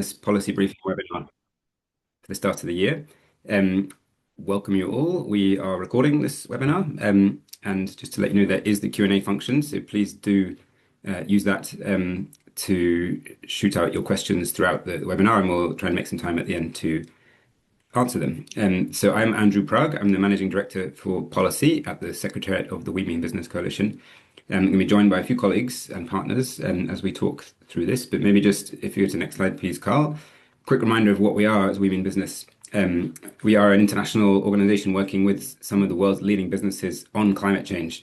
Business Policy Briefing webinar for the start of the year. Um, Welcome you all. We are recording this webinar, and just to let you know, there is the Q&A function, so please do use that to shoot out your questions throughout the webinar, and we'll try and make some time at the end to answer them. So I'm Andrew Pragg. I'm the Managing Director for Policy at the Secretariat of the We Mean Business Coalition. I'm going to be joined by a few colleagues and partners as we talk through this, but maybe just if you go to the next slide, please, Carl. Quick reminder of what we are as We Mean Business. We are an international organization working with some of the world's leading businesses on climate change.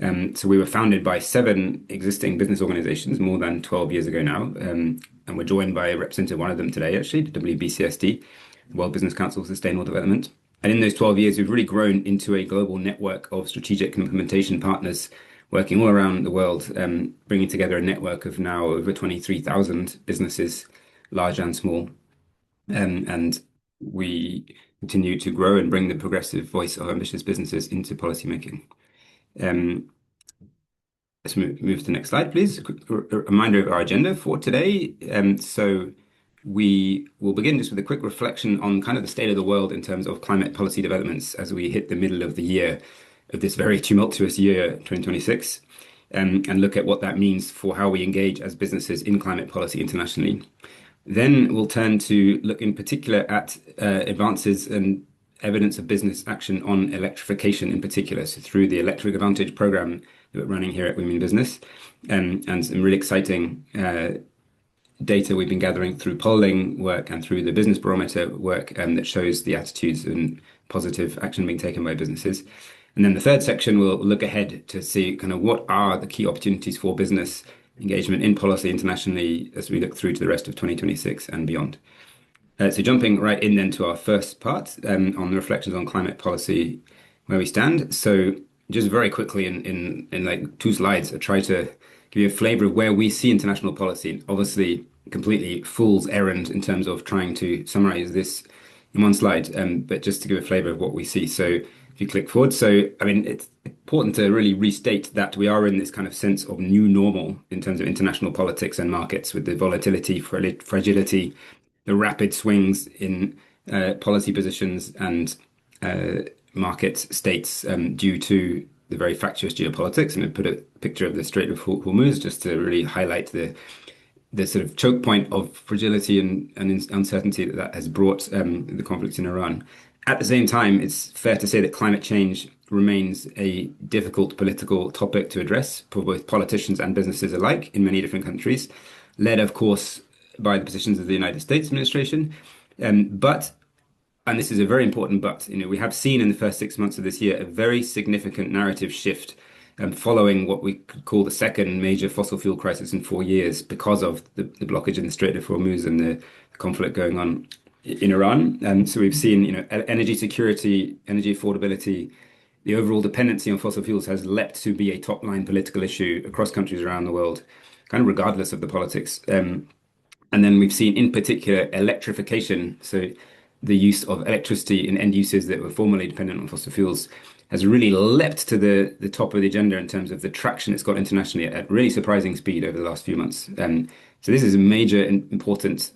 So we were founded by 7 existing business organizations more than 12 years ago now, and we're joined by a representative of one of them today, actually, the WBCSD, World Business Council for Sustainable Development. And in those 12 years, we've really grown into a global network of strategic and implementation partners working all around the world, bringing together a network of now over 23,000 businesses, large and small. And we continue to grow and bring the progressive voice of ambitious businesses into policymaking. Let's move to the next slide, please. A quick reminder of our agenda for today. So we will begin just with a quick reflection on kind of the state of the world in terms of climate policy developments as we hit the middle of the year of this very tumultuous year, 2026, and look at what that means for how we engage as businesses in climate policy internationally. Then we'll turn to look in particular at advances and evidence of business action on electrification in particular, so through the Electric Advantage program that we're running here at We Mean Business, and some really exciting data we've been gathering through polling work and through the business barometer work that shows the attitudes and positive action being taken by businesses. And then the third section will look ahead to see kind of what are the key opportunities for business engagement in policy internationally as we look through to the rest of 2026 and beyond. So jumping right in then to our first part on the reflections on climate policy, where we stand. So just very quickly in like 2 slides, I try to give you a flavor of where we see international policy. Obviously, completely fool's errand in terms of trying to summarize this in 1 slide, but just to give a flavor of what we see. So if you click forward, so I mean, it's important to really restate that we are in this kind of sense of new normal in terms of international politics and markets, with the volatility, fragility, the rapid swings in policy positions and market states due to the very factious geopolitics. And I put a picture of the Strait of Hormuz just to really highlight the sort of choke point of fragility and uncertainty that has brought the conflicts in Iran. At the same time, it's fair to say that climate change remains a difficult political topic to address for both politicians and businesses alike in many different countries, led, of course, by the positions of the United States administration. But, and this is a very important but, we have seen in the first 6 months of this year a very significant narrative shift following what we could call the second major fossil fuel crisis in 4 years because of the blockage in the Strait of Hormuz and the conflict going on in Iran. So we've seen, energy security, energy affordability, the overall dependency on fossil fuels has leapt to be a top-line political issue across countries around the world, kind of regardless of the politics. And then we've seen, in particular, electrification. So the use of electricity in end uses that were formerly dependent on fossil fuels has really leapt to the top of the agenda in terms of the traction it's got internationally at really surprising speed over the last few months. So this is a major and important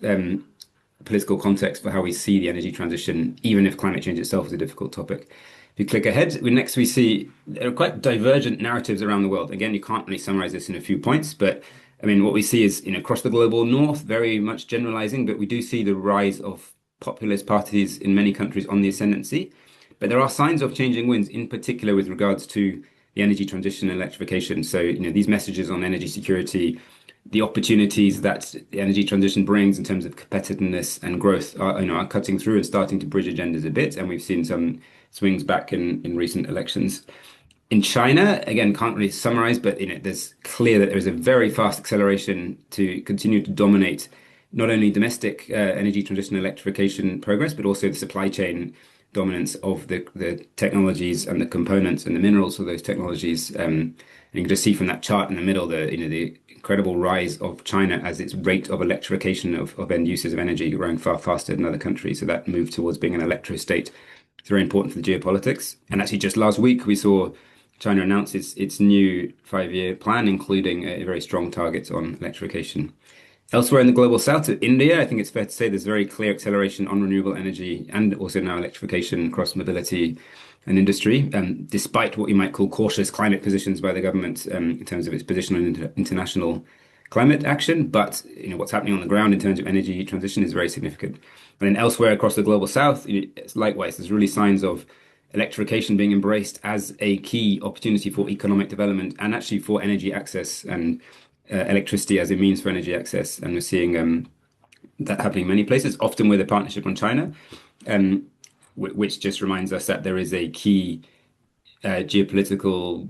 political context for how we see the energy transition, even if climate change itself is a difficult topic. If you click ahead, next we see there are quite divergent narratives around the world. Again, you can't really summarize this in a few points, but I mean, what we see is, across the global north, very much generalizing, but we do see the rise of populist parties in many countries on the ascendancy. But there are signs of changing winds, in particular with regards to the energy transition and electrification. So, these messages on energy security, the opportunities that the energy transition brings in terms of competitiveness and growth are cutting through and starting to bridge agendas a bit. And we've seen some swings back in recent elections. In China, again, can't really summarize, but there's clear that there's a very fast acceleration to continue to dominate not only domestic energy transition and electrification progress, but also the supply chain dominance of the technologies and the components and the minerals for those technologies. And you can just see from that chart in the middle, the incredible rise of China as its rate of electrification of end uses of energy growing far faster than other countries. So that move towards being an electro state is very important for the geopolitics. And actually, just last week, we saw China announce its new 5-year plan, including a very strong target on electrification. Elsewhere in the global south, to India, I think it's fair to say there's very clear acceleration on renewable energy and also now electrification across mobility and industry, despite what you might call cautious climate positions by the government in terms of its position on international climate action. But what's happening on the ground in terms of energy transition is very significant. And then elsewhere across the global south, it's likewise, there's really signs of electrification being embraced as a key opportunity for economic development and actually for energy access and electricity as a means for energy access. And we're seeing that happening in many places, often with a partnership on China, um, which just reminds us that there is a key geopolitical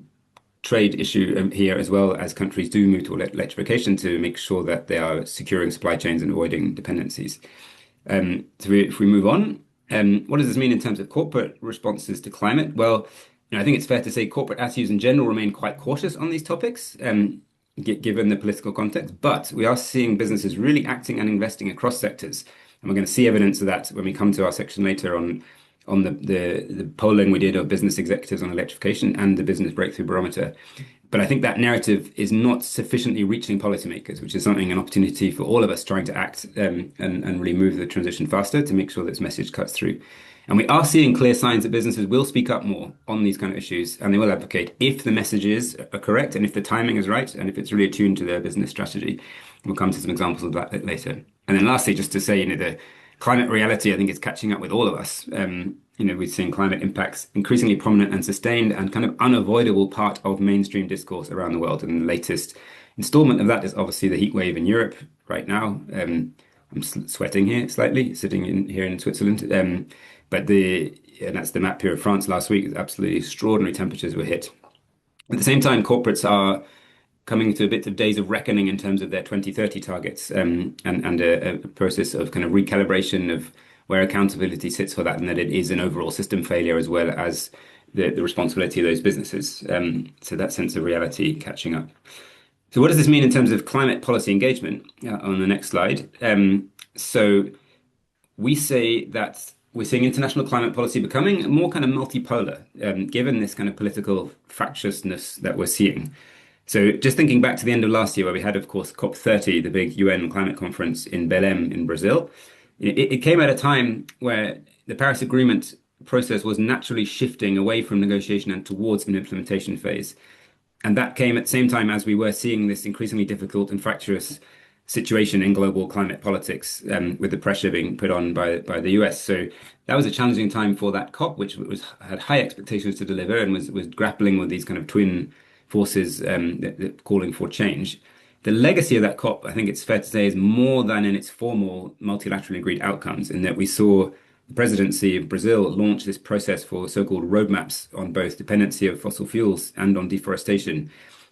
trade issue here as well as countries do move to electrification to make sure that they are securing supply chains and avoiding dependencies. If we move on, what does this mean in terms of corporate responses to climate? Well, I think it's fair to say corporate attitudes in general remain quite cautious on these topics, given the political context. But we are seeing businesses really acting and investing across sectors, and we're going to see evidence of that when we come to our section later on the polling we did of business executives on electrification and the Business Breakthrough Barometer. But I think that narrative is not sufficiently reaching policymakers, which is something, an opportunity for all of us trying to act and really move the transition faster to make sure this message cuts through. And we are seeing clear signs that businesses will speak up more on these kind of issues and they will advocate if the messages are correct and if the timing is right and if it's really attuned to their business strategy. We'll come to some examples of that later. And then lastly, just to say, the climate reality, I think, is catching up with all of us. We're seeing climate impacts increasingly prominent and sustained and kind of unavoidable part of mainstream discourse around the world. And the latest installment of that is obviously the heat wave in Europe right now. I'm sweating here slightly, sitting here in Switzerland. And that's the map here of France last week. Absolutely extraordinary temperatures were hit. At the same time, corporates are coming to a bit of days of reckoning in terms of their 2030 targets and a process of kind of recalibration of where accountability sits for that and that it is an overall system failure as well as the responsibility of those businesses. So that sense of reality catching up. So what does this mean in terms of climate policy engagement on the next slide? So we say that we're seeing international climate policy becoming more kind of multipolar, given this kind of political fractiousness that we're seeing. So just thinking back to the end of last year, where we had, of course, COP30, the big UN climate conference in Belém in Brazil, it came at a time where the Paris Agreement process was naturally shifting away from negotiation and towards an implementation phase. And that came at the same time as we were seeing this increasingly difficult and fractious situation in global climate politics, with the pressure being put on by the US. So that was a challenging time for that COP, which had high expectations to deliver and was grappling with these kind of twin forces that calling for change. The legacy of that COP, I think it's fair to say, is more than in its formal multilaterally agreed outcomes, in that we saw the presidency of Brazil launch this process for so-called roadmaps on both dependency of fossil fuels and on deforestation,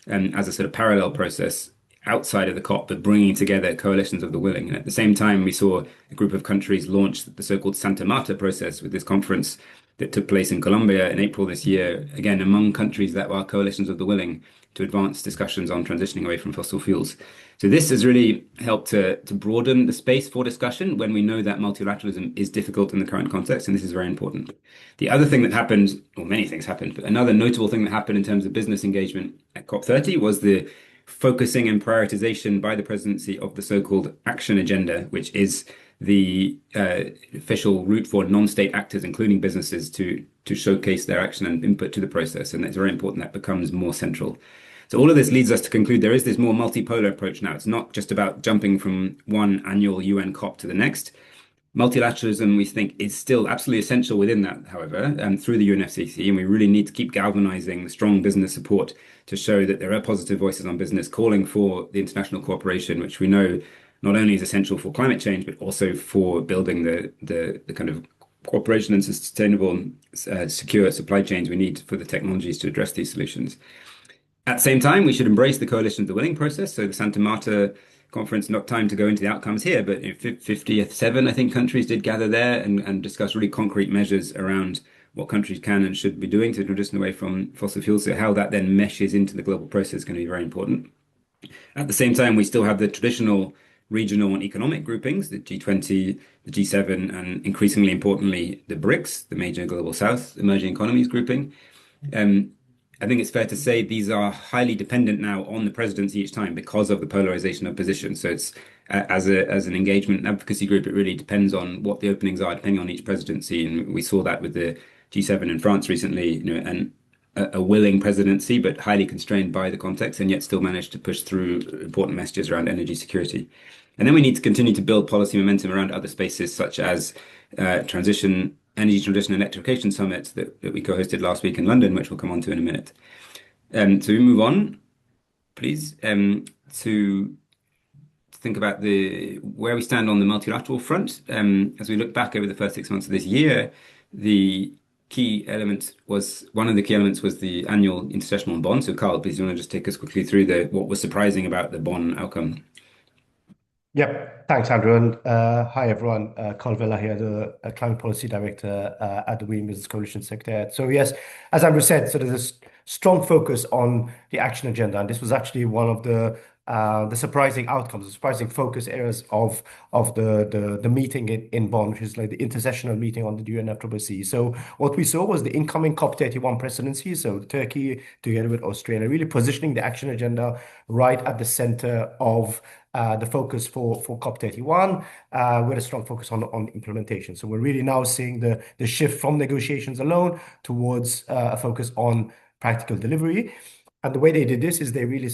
as a sort of parallel process outside of the COP, but bringing together coalitions of the willing. And at the same time, we saw a group of countries launch the so-called Santa Marta process with this conference that took place in Colombia in April this year, again, among countries that are coalitions of the willing to advance discussions on transitioning away from fossil fuels. So this has really helped to broaden the space for discussion when we know that multilateralism is difficult in the current context, and this is very important. The other thing that happened, or many things happened, but another notable thing that happened in terms of business engagement at COP30 was the focusing and prioritization by the presidency of the so-called action agenda, which is the official route for non-state actors, including businesses, to showcase their action and input to the process. And it's very important that becomes more central. So all of this leads us to conclude there is this more multipolar approach now. It's not just about jumping from one annual UN COP to the next. Multilateralism, we think, is still absolutely essential within that, however, through the UNFCCC, and we really need to keep galvanizing strong business support to show that there are positive voices on business calling for the international cooperation, which we know not only is essential for climate change, but also for building the kind of cooperation and sustainable, secure supply chains we need for the technologies to address these solutions. At the same time, we should embrace the coalition of the willing process. So the Santa Marta conference, not time to go into the outcomes here, but 57, I think, countries did gather there and discuss really concrete measures around what countries can and should be doing to transition away from fossil fuels. So how that then meshes into the global process is going to be very important. At the same time, we still have the traditional regional and economic groupings, the G20, the G7, and increasingly importantly, the BRICS, the major global south emerging economies grouping. I think it's fair to say these are highly dependent now on the presidency each time because of the polarization of positions. So it's as an engagement and advocacy group, it really depends on what the openings are, depending on each presidency. And we saw that with the G7 in France recently, and a willing presidency, but highly constrained by the context, and yet still managed to push through important messages around energy security. And then we need to continue to build policy momentum around other spaces, such as energy transition and electrification summit that we co-hosted last week in London, which we'll come on to in a minute. So we move on, please, to think about where we stand on the multilateral front. As we look back over the first 6 months of this year, the one of the key elements was the annual intersessional bond. So, Carl, please, you want to just take us quickly through what was surprising about the bond outcome? Yep. Thanks, Andrew. And hi, everyone. Carl Villa here, the Climate Policy Director at the Green Business Coalition Secretariat. So yes, as Andrew said, so there's a strong focus on the action agenda. And this was actually one of the surprising outcomes, the surprising focus areas of the meeting in Bonn, which is like the intersessional meeting on the UNFCCC. So what we saw was the incoming COP31 presidency, so Turkey together with Australia, really positioning the action agenda right at the center of the focus for COP31, with a strong focus on implementation. So we're really now seeing the shift from negotiations alone towards a focus on practical delivery. And the way they did this is they really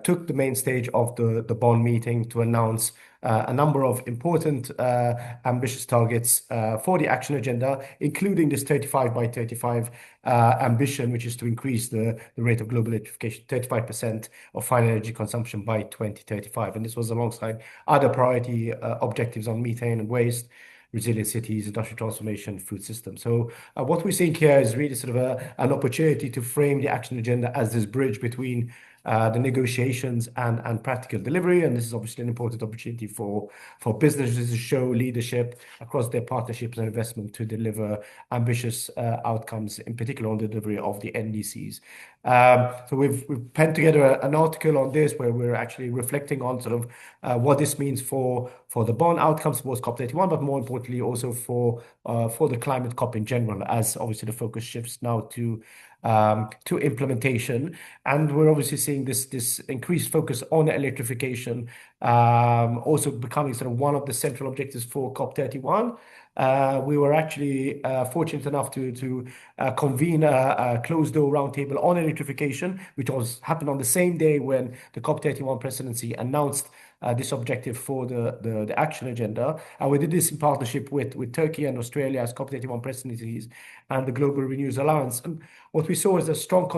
took the main stage of the Bonn meeting to announce a number of important ambitious targets for the action agenda, including this 35 by 35 ambition, which is to increase the rate of global electrification, 35% of final energy consumption by 2035. And this was alongside other priority objectives on methane and waste, resilient cities, industrial transformation, food systems. So what we're seeing here is really sort of an opportunity to frame the action agenda as this bridge between the negotiations and practical delivery. And this is obviously an important opportunity for businesses to show leadership across their partnerships and investment to deliver ambitious outcomes, in particular on the delivery of the NDCs. So we've penned together an article on this where we're actually reflecting on sort of what this means for the Bonn outcomes towards COP31, but more importantly also for the climate COP in general, as obviously the focus shifts now to implementation. And we're obviously seeing this increased focus on electrification also becoming sort of one of the central objectives for COP31. We were actually fortunate enough to convene a closed door roundtable on electrification, which happened on the same day when the COP31 presidency announced this objective for the action agenda. And we did this in partnership with Turkey and Australia as COP31 presidencies and the Global Renewables Alliance. And what we saw is a strong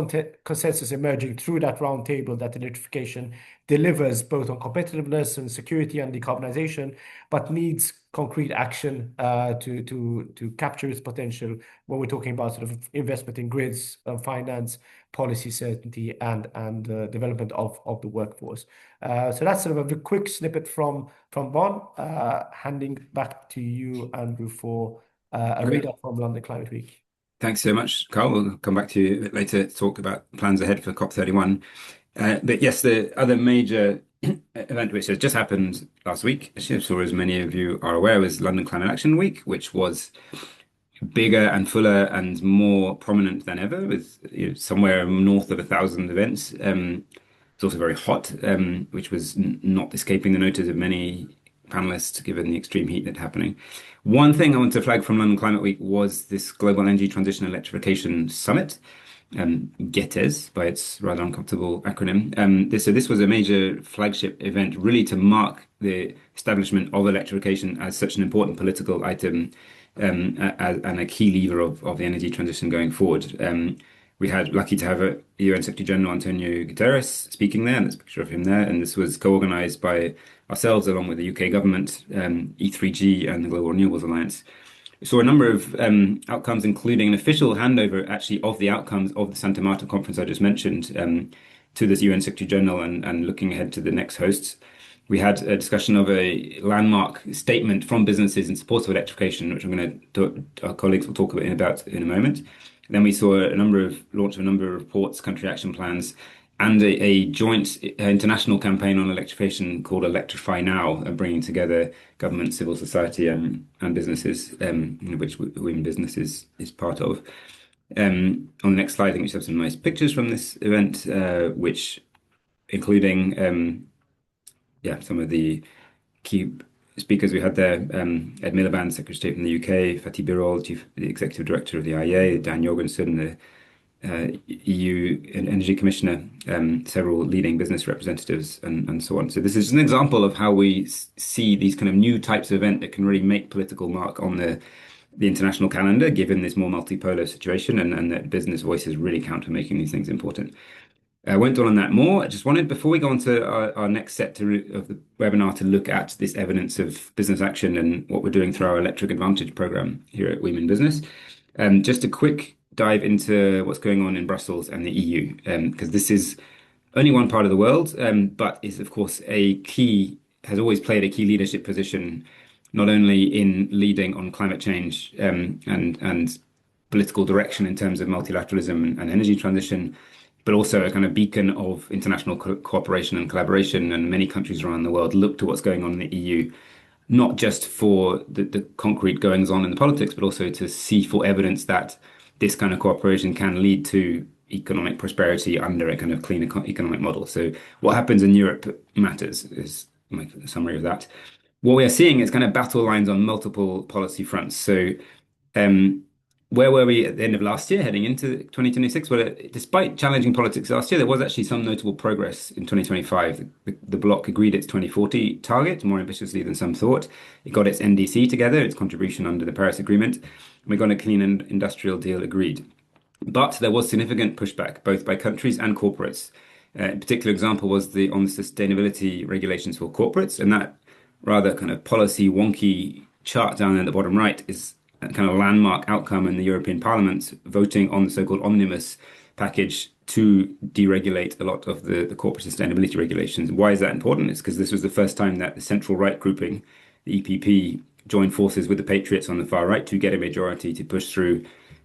consensus emerging through that roundtable that electrification delivers both on competitiveness and security and decarbonization, but needs concrete action to capture its potential when we're talking about sort of investment in grids, finance, policy certainty, and development of the workforce. So that's sort of a quick snippet from Bonn. Handing back to you, Andrew, for a Great. readout from London Climate Week. Thanks so much, Carl. We'll come back to you a bit later to talk about plans ahead for COP31. But yes, the other major event which has just happened last week, I'm sure as many of you are aware, was London Climate Action Week, which was bigger and fuller and more prominent than ever, with somewhere north of 1,000 events. It's also very hot, which was not escaping the notice of many panelists given the extreme heat that's happening. One thing I want to flag from London Climate Week was this Global Energy Transition and Electrification Summit, GETES by its rather uncomfortable acronym. This was a major flagship event really to mark the establishment of electrification as such an important political item and a key lever of the energy transition going forward. We had lucky to have UN Secretary General Antonio Guterres speaking there, and there's a picture of him there. And this was co-organized by ourselves along with the UK government, E3G, and the Global Renewables Alliance. We saw a number of outcomes, including an official handover actually of the outcomes of the Santa Marta conference I just mentioned to this UN Secretary General and looking ahead to the next hosts. We had a discussion of a landmark statement from businesses in support of electrification, which our colleagues will talk about in a moment. Then we saw launch of a number of reports, country action plans, and a joint international campaign on electrification called Electrify Now, bringing together government, civil society, and businesses, which Women Business is part of. On the next slide, I think we have some nice pictures from this event, which including some of the key speakers we had there, Ed Miliband, Secretary of State from the UK, Fatih Birol, the Executive Director of the IEA, Dan Jorgensen, the EU Energy Commissioner, several leading business representatives, and so on. So this is an example of how we see these kind of new types of event that can really make political mark on the international calendar, given this more multipolar situation, and that business voices really count for making these things important. I won't dwell on that more. I just wanted, before we go on to our next set of the webinar, to look at this evidence of business action and what we're doing through our Electric Advantage program here at Women Business. Just a quick dive into what's going on in Brussels and the EU, because this is only one part of the world, but is, of course, has always played a key leadership position, not only in leading on climate change and political direction in terms of multilateralism and energy transition, but also a kind of beacon of international cooperation and collaboration. And many countries around the world look to what's going on in the EU, not just for the concrete goings on in the politics, but also to see for evidence that this kind of cooperation can lead to economic prosperity under a kind of clean economic model. So what happens in Europe matters, is my summary of that. What we are seeing is kind of battle lines on multiple policy fronts. So where were we at the end of last year, heading into 2026? Well, despite challenging politics last year, there was actually some notable progress in 2025. The bloc agreed its 2040 target more ambitiously than some thought. It got its NDC together, its contribution under the Paris Agreement, and we got a clean and industrial deal agreed. But there was significant pushback, both by countries and corporates. A particular example was on the sustainability regulations for corporates, and that rather kind of policy wonky chart down at the bottom right is kind of landmark outcome in the European Parliament voting on the so-called omnibus package to deregulate a lot of the corporate sustainability regulations. Why is that important? It's because this was the first time that the central right grouping, the EPP, joined forces with the Patriots on the far right to get a majority to push through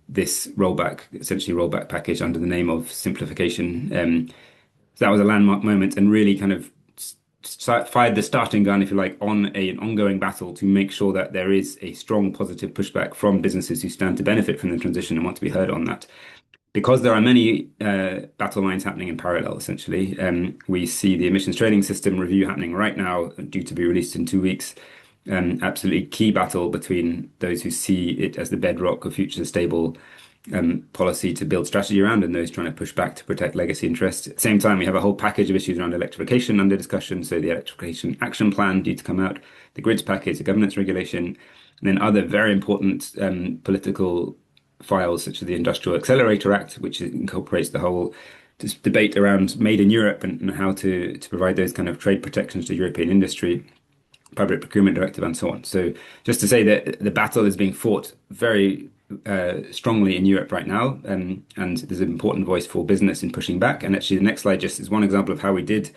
this essentially rollback package under the name of simplification. So that was a landmark moment and really kind of fired the starting gun, if you like, on an ongoing battle to make sure that there is a strong positive pushback from businesses who stand to benefit from the transition and want to be heard on that. Because there are many battle lines happening in parallel, essentially, we see the emissions trading system review happening right now, due to be released in 2 weeks. Absolutely key battle between those who see it as the bedrock of future stable policy to build strategy around and those trying to push back to protect legacy interests. At the same time, we have a whole package of issues around electrification under discussion. So the electrification action plan due to come out, the grids package, the governance regulation, and then other very important political files such as the Industrial Accelerator Act, which incorporates the whole debate around made in Europe and how to provide those kind of trade protections to European industry, public procurement directive, and so on. So just to say that the battle is being fought very strongly in Europe right now, and there's an important voice for business in pushing back. And actually, the next slide just is one example of how we did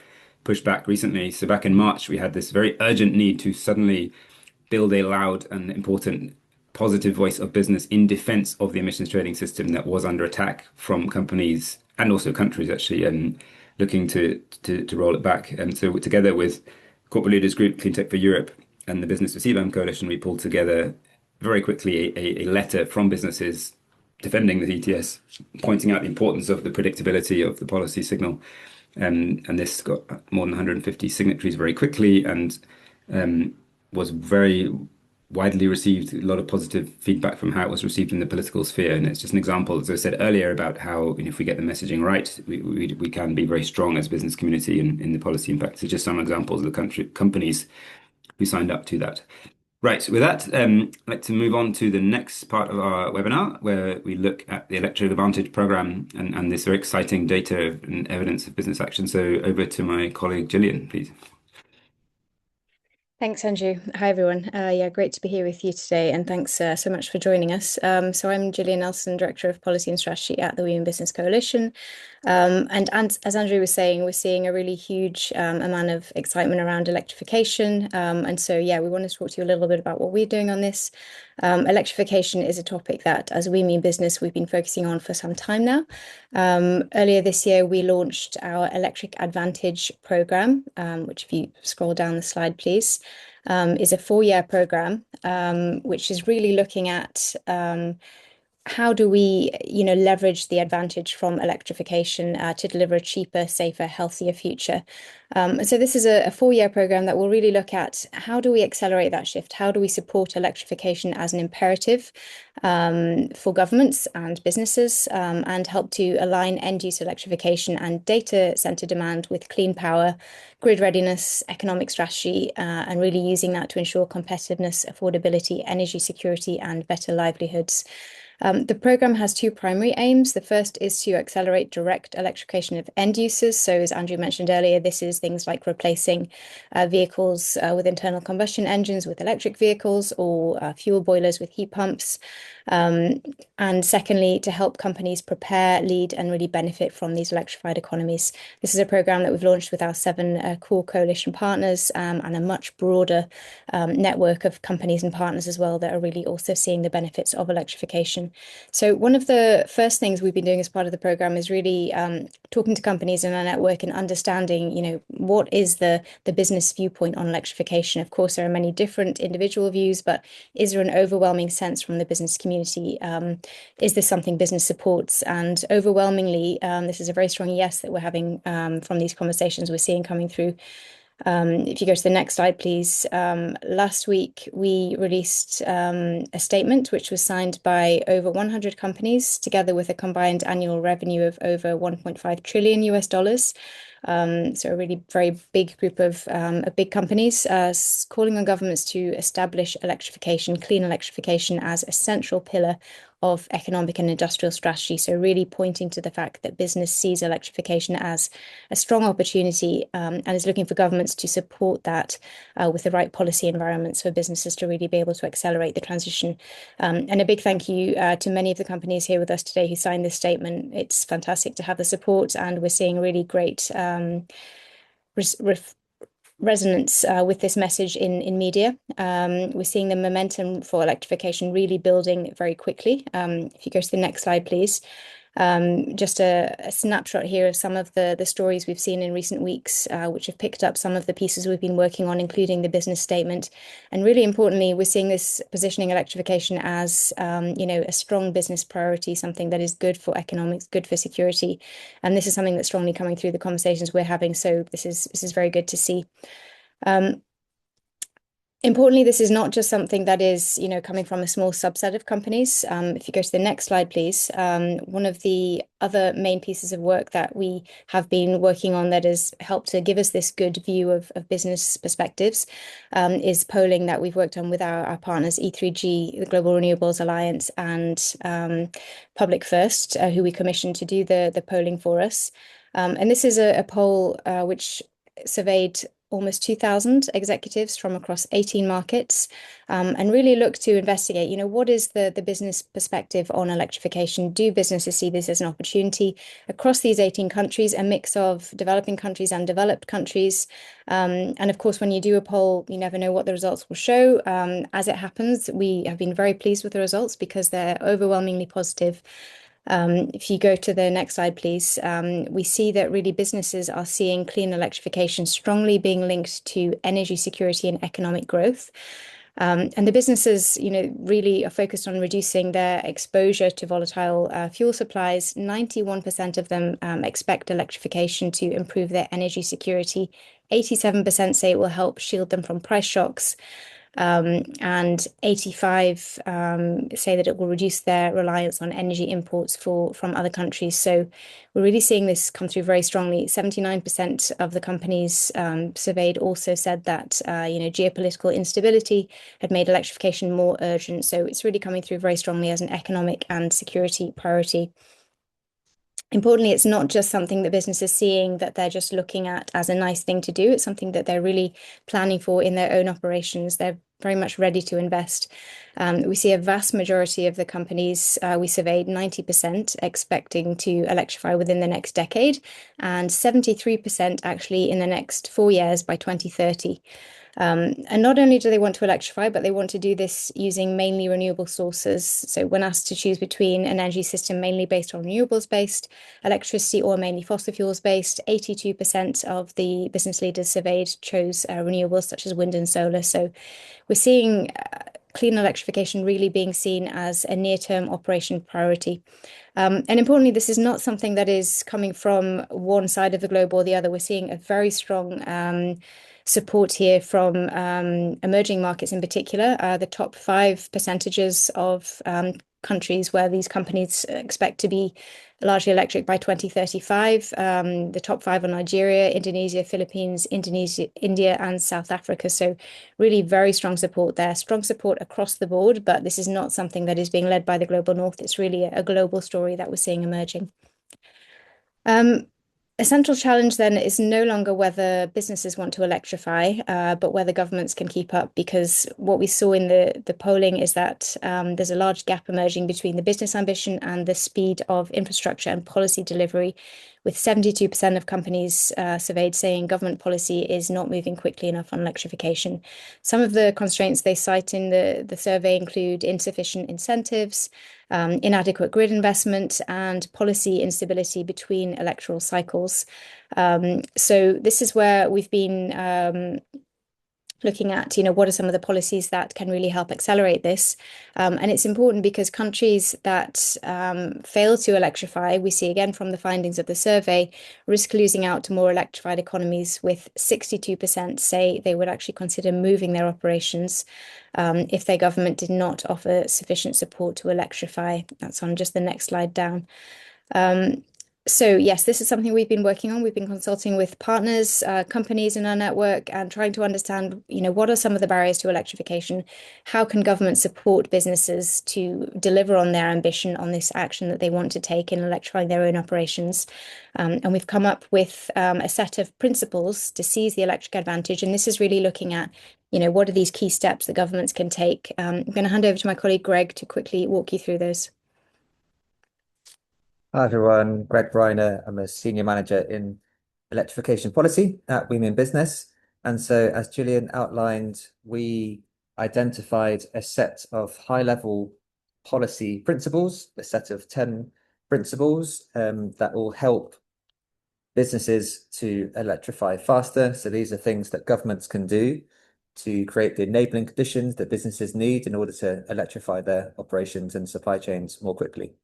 push back recently. So back in March, we had this very urgent need to suddenly build a loud and important positive voice of business in defense of the emissions trading system that was under attack from companies and also countries actually looking to roll it back. And so together with Corporate Leaders Group, Clean Tech for Europe, and the Business for CBAM Coalition, we pulled together very quickly a letter from businesses defending the ETS, pointing out the importance of the predictability of the policy signal. And this got more than 150 signatories very quickly and was very widely received. A lot of positive feedback from how it was received in the political sphere. And it's just an example, as I said earlier, about how if we get the messaging right, we can be very strong as business community in the policy impact. So just some examples of the companies who signed up to that. Right, so with that, I'd like to move on to the next part of our webinar, where we look at the Electric Advantage program and this very exciting data and evidence of business action. So over to my colleague, Gillian, please. Thanks, Andrew. Hi, everyone. Yeah, great to be here with you today, and thanks so much for joining us. So I'm Gillian Nelson, Director of Policy and Strategy at the Women Business Coalition. And as Andrew was saying, we're seeing a really huge amount of excitement around electrification. And so, yeah, we want to talk to you a little bit about what we're doing on this. Electrification is a topic that, as we mean business, we've been focusing on for some time now. Earlier this year, we launched our Electric Advantage program, which if you scroll down the slide, please, is a 4-year program, which is really looking at how do we, leverage the advantage from electrification to deliver a cheaper, safer, healthier future? So this is a 4-year program that will really look at how do we accelerate that shift? How do we support electrification as an imperative for governments and businesses, and help to align end-use electrification and data center demand with clean power, grid readiness, economic strategy, and really using that to ensure competitiveness, affordability, energy security, and better livelihoods. The program has 2 primary aims. The first is to accelerate direct electrification of end users. So as Andrew mentioned earlier, this is things like replacing vehicles with internal combustion engines with electric vehicles, or fuel boilers with heat pumps. And secondly, to help companies prepare, lead, and really benefit from these electrified economies. This is a program that we've launched with our 7 core coalition partners, and a much broader network of companies and partners as well that are really also seeing the benefits of electrification. So one of the first things we've been doing as part of the program is really talking to companies in our network and understanding, what is the business viewpoint on electrification. Of course, there are many different individual views, but is there an overwhelming sense from the business community? Is this something business supports? And overwhelmingly, this is a very strong yes that we're having from these conversations we're seeing coming through. If you go to the next slide, please. Last week, we released a statement which was signed by over 100 companies, together with a combined annual revenue of over $1.5 trillion US. So a really very big group of big companies calling on governments to establish electrification, clean electrification, as a central pillar of economic and industrial strategy. So really pointing to the fact that business sees electrification as a strong opportunity, and is looking for governments to support that with the right policy environments for businesses to really be able to accelerate the transition. And a big thank you to many of the companies here with us today who signed this statement. It's fantastic to have the support, and we're seeing really great resonance with this message in media. We're seeing the momentum for electrification really building very quickly. If you go to the next slide, please. Just a snapshot here of some of the stories we've seen in recent weeks, which have picked up some of the pieces we've been working on, including the business statement. And really importantly, we're seeing this positioning electrification as a strong business priority, something that is good for economics, good for security. And this is something that's strongly coming through the conversations we're having. So this is very good to see. Importantly, this is not just something that is, coming from a small subset of companies. If you go to the next slide, please. One of the other main pieces of work that we have been working on that has helped to give us this good view of business perspectives is polling that we've worked on with our partners, E3G, the Global Renewables Alliance, and Public First, who we commissioned to do the polling for us. And this is a poll which surveyed almost 2,000 executives from across 18 markets, and really look to investigate, what is the business perspective on electrification? Do businesses see this as an opportunity across these 18 countries, a mix of developing countries and developed countries? And of course, when you do a poll, you never know what the results will show. As it happens, we have been very pleased with the results because they're overwhelmingly positive. If you go to the next slide, please, we see that really businesses are seeing clean electrification strongly being linked to energy security and economic growth. And the businesses, really are focused on reducing their exposure to volatile fuel supplies. 91% of them expect electrification to improve their energy security. 87% say it will help shield them from price shocks. And 85 say that it will reduce their reliance on energy imports from other countries. So we're really seeing this come through very strongly. 79% of the companies surveyed also said that geopolitical instability had made electrification more urgent. So it's really coming through very strongly as an economic and security priority. Importantly, it's not just something that businesses are seeing that they're just looking at as a nice thing to do. It's something that they're really planning for in their own operations. They're very much ready to invest. We see a vast majority of the companies we surveyed, 90%, expecting to electrify within the next decade, and 73% actually in the next 4 years by 2030. And not only do they want to electrify, but they want to do this using mainly renewable sources. So when asked to choose between an energy system mainly based on renewables-based electricity or mainly fossil fuels-based, 82% of the business leaders surveyed chose renewables such as wind and solar. So we're seeing clean electrification really being seen as a near-term operation priority. And importantly, this is not something that is coming from one side of the globe or the other. We're seeing a very strong support here from emerging markets in particular. The top 5 percentages of countries where these companies expect to be largely electric by 2035. The top 5 are Nigeria, Indonesia, Philippines, India, and South Africa. So really very strong support there, strong support across the board, but this is not something that is being led by the global north. It's really a global story that we're seeing emerging. A central challenge then is no longer whether businesses want to electrify, but whether governments can keep up, because what we saw in the polling is that there's a large gap emerging between the business ambition and the speed of infrastructure and policy delivery, with 72% of companies surveyed saying government policy is not moving quickly enough on electrification. Some of the constraints they cite in the survey include insufficient incentives, inadequate grid investment, and policy instability between electoral cycles. So this is where we've been looking at, what are some of the policies that can really help accelerate this? And it's important because countries that fail to electrify, we see again from the findings of the survey, risk losing out to more electrified economies, with 62% say they would actually consider moving their operations if their government did not offer sufficient support to electrify. That's on just the next slide down. So yes, this is something we've been working on. We've been consulting with partners, companies in our network, and trying to understand, what are some of the barriers to electrification? How can governments support businesses to deliver on their ambition on this action that they want to take in electrifying their own operations? And we've come up with a set of principles to seize the electric advantage. And this is really looking at, what are these key steps that governments can take? I'm going to hand over to my colleague Greg to quickly walk you through those. Hi everyone, Greg Reiner. I'm a senior manager in electrification policy at Women Business. And so, as Gillian outlined, we identified a set of high-level policy principles, a set of 10 principles that will help businesses to electrify faster. So these are things that governments can do to create the enabling conditions that businesses need in order to electrify their operations and supply chains more quickly.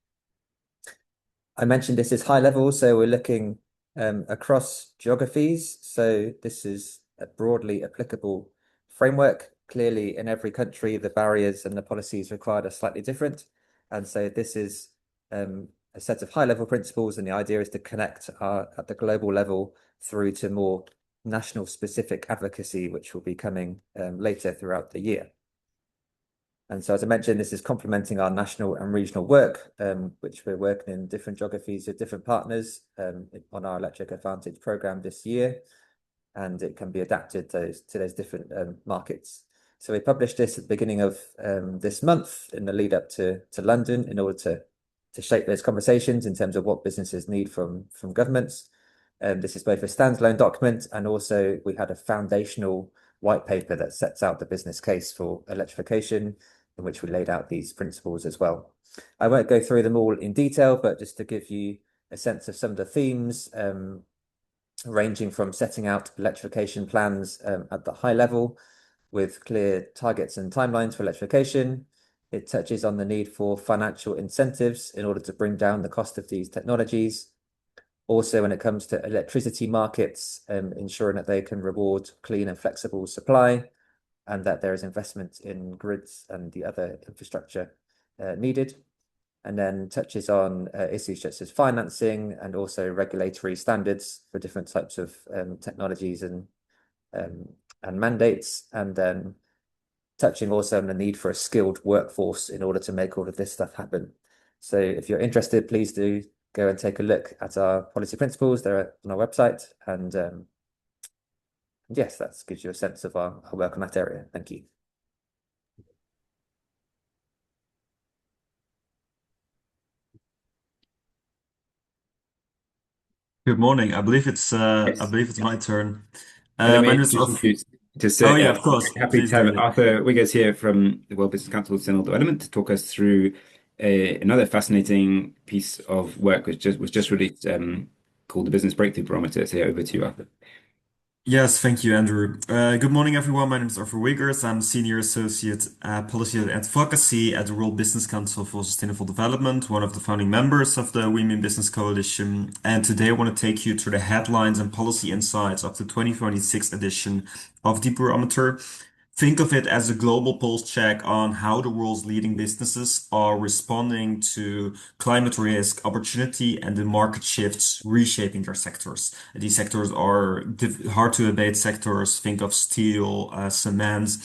I mentioned this is high level, so we're looking across geographies. So this is a broadly applicable framework. Clearly, in every country, the barriers and the policies required are slightly different. And so this is a set of high level principles, and the idea is to connect at the global level through to more national specific advocacy, which will be coming later throughout the year. And so, as I mentioned, this is complementing our national and regional work, which we're working in different geographies with different partners on our Electric Advantage program this year, and it can be adapted to those different markets. So we published this at the beginning of this month in the lead up to London in order to shape those conversations in terms of what businesses need from governments. This is both a standalone document, and also we had a foundational white paper that sets out the business case for electrification, in which we laid out these principles as well. I won't go through them all in detail, but just to give you a sense of some of the themes, ranging from setting out electrification plans at the high level with clear targets and timelines for electrification. It touches on the need for financial incentives in order to bring down the cost of these technologies. Also, when it comes to electricity markets, ensuring that they can reward clean and flexible supply, and that there is investment in grids and the other infrastructure needed. And then touches on issues such as financing and also regulatory standards for different types of technologies and mandates. And then touching also on the need for a skilled workforce in order to make all of this stuff happen. So if you're interested, please do go and take a look at our policy principles. They're on our website. And yes, that gives you a sense of our work on that area. Thank you. Good morning. I believe it's Yes. my turn. Let My me name is introduce to Oh say, yeah, of course. happy Please to do. have Arthur Wiggers here from the World Business Council Sustainable Development to talk us through another fascinating piece of work which was just released called the Business Breakthrough Barometer. So over to you, Arthur. Yes, thank you, Andrew. Good morning, everyone. My name is Arthur Wiggers. I'm Senior Associate Policy and Advocacy at the World Business Council for Sustainable Development, one of the founding members of the Women Business Coalition. And today I want to take you through the headlines and policy insights of the 2026 edition of the Barometer. Think of it as a global pulse check on how the world's leading businesses are responding to climate risk, opportunity, and the market shifts reshaping their sectors. These sectors are hard to abate sectors. Think of steel, cement,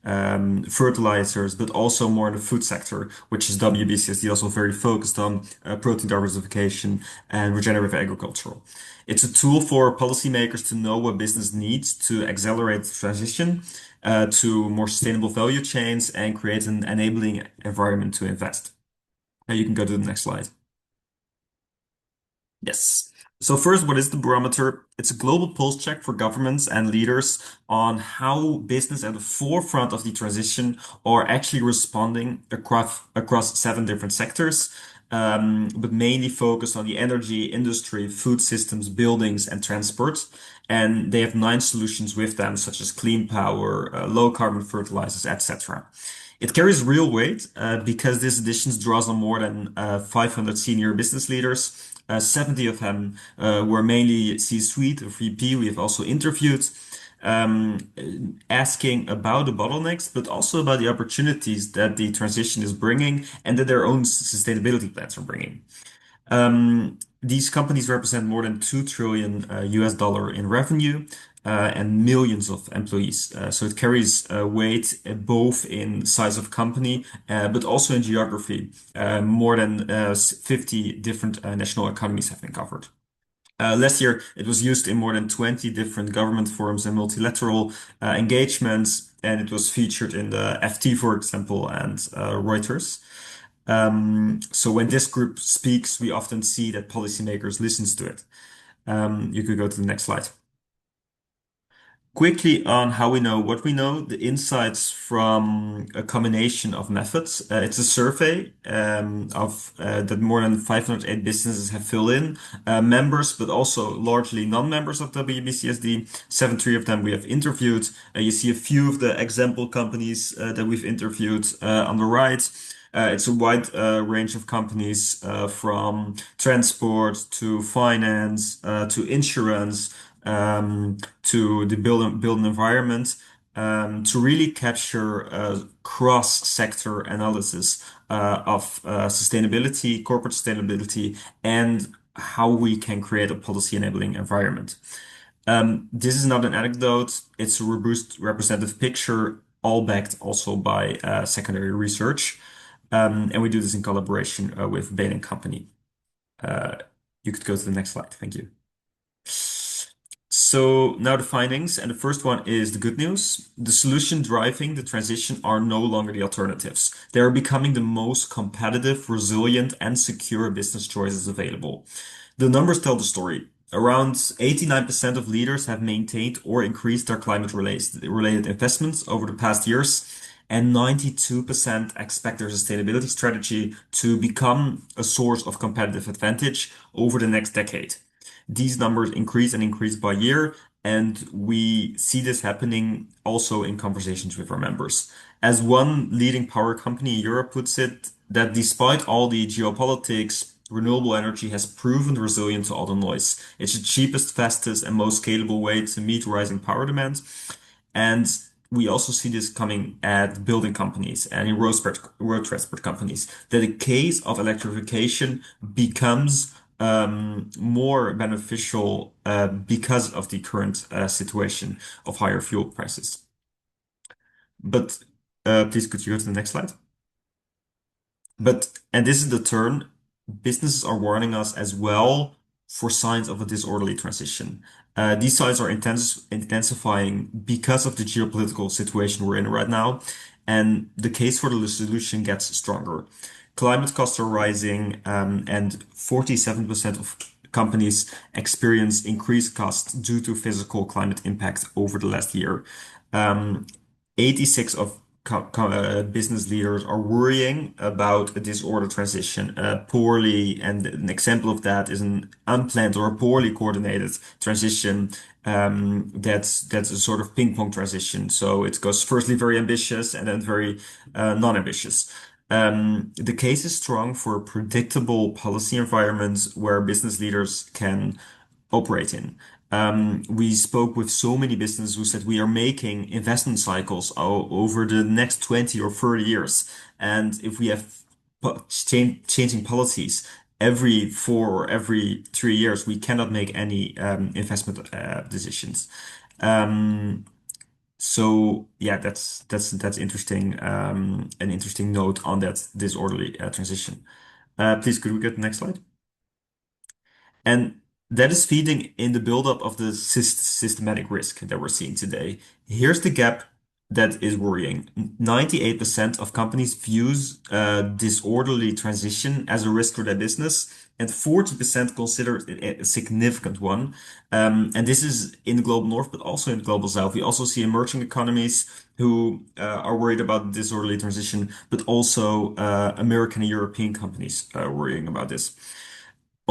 fertilizers, but also more in the food sector, which is WBCSD also very focused on protein diversification and regenerative agriculture. It's a tool for policymakers to know what business needs to accelerate the transition to more sustainable value chains and create an enabling environment to invest. Now you can go to the next slide. Yes. So first, what is the barometer? It's a global pulse check for governments and leaders on how business at the forefront of the transition are actually responding across 7 different sectors, but mainly focused on the energy industry, food systems, buildings, and transport. And they have 9 solutions with them, such as clean power, low carbon fertilizers, etc. It carries real weight because this edition draws on more than 500 senior business leaders. 70 of them were mainly C-suite or VP. We have also interviewed um, asking about the bottlenecks, but also about the opportunities that the transition is bringing and that their own sustainability plans are bringing. These companies represent more than 2 trillion US dollar in revenue and millions of employees. So it carries weight both in size of company, but also in geography. More than 50 different national economies have been covered. Last year, it was used in more than 20 different government forums and multilateral engagements, and it was featured in the FT, for example, and Reuters. So when this group speaks, we often see that policymakers listens to it. You could go to the next slide. Quickly on how we know what we know, the insights from a combination of methods. It's a survey of that more than 508 businesses have filled in, members, but also largely non-members of WBCSD. 73 of them we have interviewed. You see a few of the example companies that we've interviewed on the right. It's a wide range of companies from transport to finance to insurance to the built environment to really capture a cross-sector analysis of sustainability, corporate sustainability, and how we can create a policy enabling environment. This is not an anecdote, it's a robust representative picture, all backed also by secondary research. And we do this in collaboration with Bain& Company. You could go to the next slide. Thank you. So now the findings, and the first one is the good news. The solution driving the transition are no longer the alternatives. They are becoming the most competitive, resilient, and secure business choices available. The numbers tell the story. Around 89% of leaders have maintained or increased their climate-related investments over the past years, and 92% expect their sustainability strategy to become a source of competitive advantage over the next decade. These numbers increase and increase by year, and we see this happening also in conversations with our members. As one leading power company in Europe puts it, that despite all the geopolitics, renewable energy has proven resilient to all the noise. It's the cheapest, fastest, and most scalable way to meet rising power demand. And we also see this coming at building companies and in road transport companies, that the case of electrification becomes more beneficial because of the current situation of higher fuel prices. But please could you go to the next slide? And this is the turn, businesses are warning us as well for signs of a disorderly transition. These signs are intensifying because of the geopolitical situation we're in right now, and the case for the solution gets stronger. Climate costs are rising, and 47% of companies experience increased costs due to physical climate impact over the last year. 86 of business leaders are worrying about a disordered transition, poorly, and an example of that is an unplanned or a poorly coordinated transition. That's a sort of ping pong transition. So it goes firstly very ambitious and then very non-ambitious. The case is strong for predictable policy environments where business leaders can operate in. We spoke with so many businesses who said we are making investment cycles over the next 20 or 30 years. And if we have changing policies every 4 or every 3 years, we cannot make any investment decisions. So yeah, that's interesting. An interesting note on that disorderly transition. Please, could we get the next slide? And that is feeding in the buildup of the systematic risk that we're seeing today. Here's the gap that is worrying. 98% of companies views disorderly transition as a risk for their business, and 40% consider it a significant one. And this is in the global north, but also in the global south. We also see emerging economies who are worried about disorderly transition, but also American and European companies worrying about this.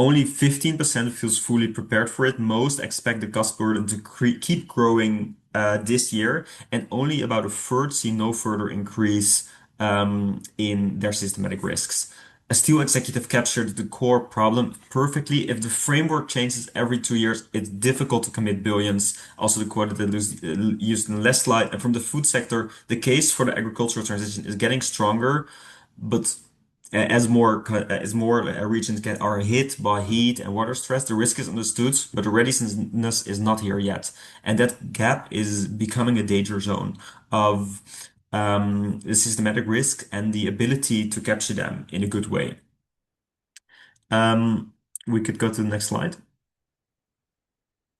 Only 15% feels fully prepared for it. Most expect the cost burden to keep growing this year, and only about a third see no further increase in their systematic risks. A Steel executive captured the core problem perfectly. If the framework changes every 2 years, it's difficult to commit billions. Also, the quote that was used in the last slide. And from the food sector, the case for the agricultural transition is getting stronger, but as more regions are hit by heat and water stress, the risk is understood, but the readiness is not here yet. And that gap is becoming a danger zone of the systematic risk and the ability to capture them in a good way. We could go to the next slide.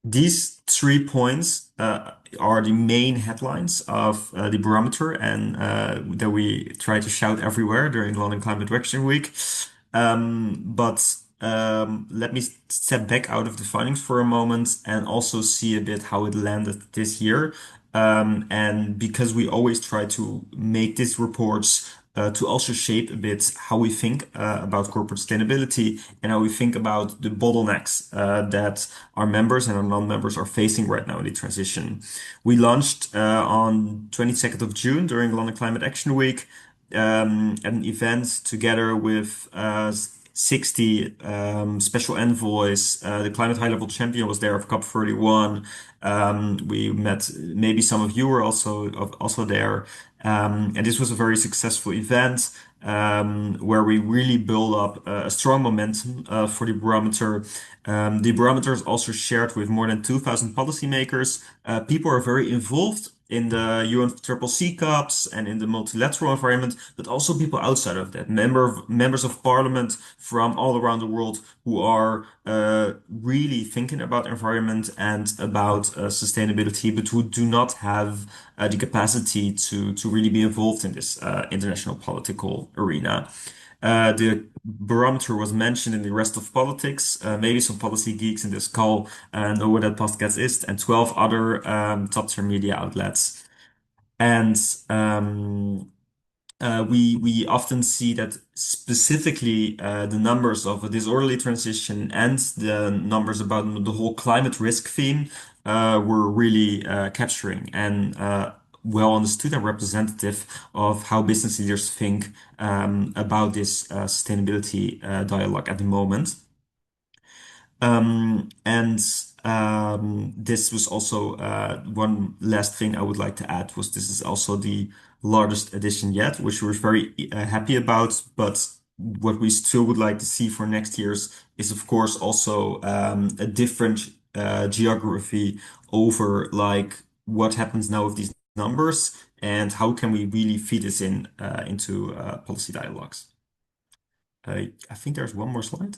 These 3 points are the main headlines of the barometer, and that we try to shout everywhere during London Climate Action Week. But let me step back out of the findings for a moment and also see a bit how it landed this year. And because we always try to make these reports to also shape a bit how we think about corporate sustainability and how we think about the bottlenecks that our members and our non-members are facing right now in the transition. We launched on 22nd of June during London Climate Action Week an event together with 60 special envoys. The climate high-level champion was there of COP31. We met, maybe some of you were also there. And this was a very successful event where we really build up a strong momentum for the barometer. The barometer is also shared with more than 2,000 policymakers. People are very involved in the UNFCCC COPs and in the multilateral environment, but also people outside of that, members of parliament from all around the world who are really thinking about environment and about sustainability, but who do not have the capacity to really be involved in this international political arena. The barometer was mentioned in the rest of politics. Maybe some policy geeks in this call know what that podcast is, and 12 other top-tier media outlets. And we often see that specifically the numbers of a disorderly transition and the numbers about the whole climate risk theme were really capturing and well understood and representative of how business leaders think about this sustainability dialogue at the moment. And this was also one last thing I would like to add was this is also the largest edition yet, which we're very happy about. But what we still would like to see for next year's is, of course, also a different geography over like what happens now with these numbers and how can we really feed this into policy dialogues. I think there's one more slide.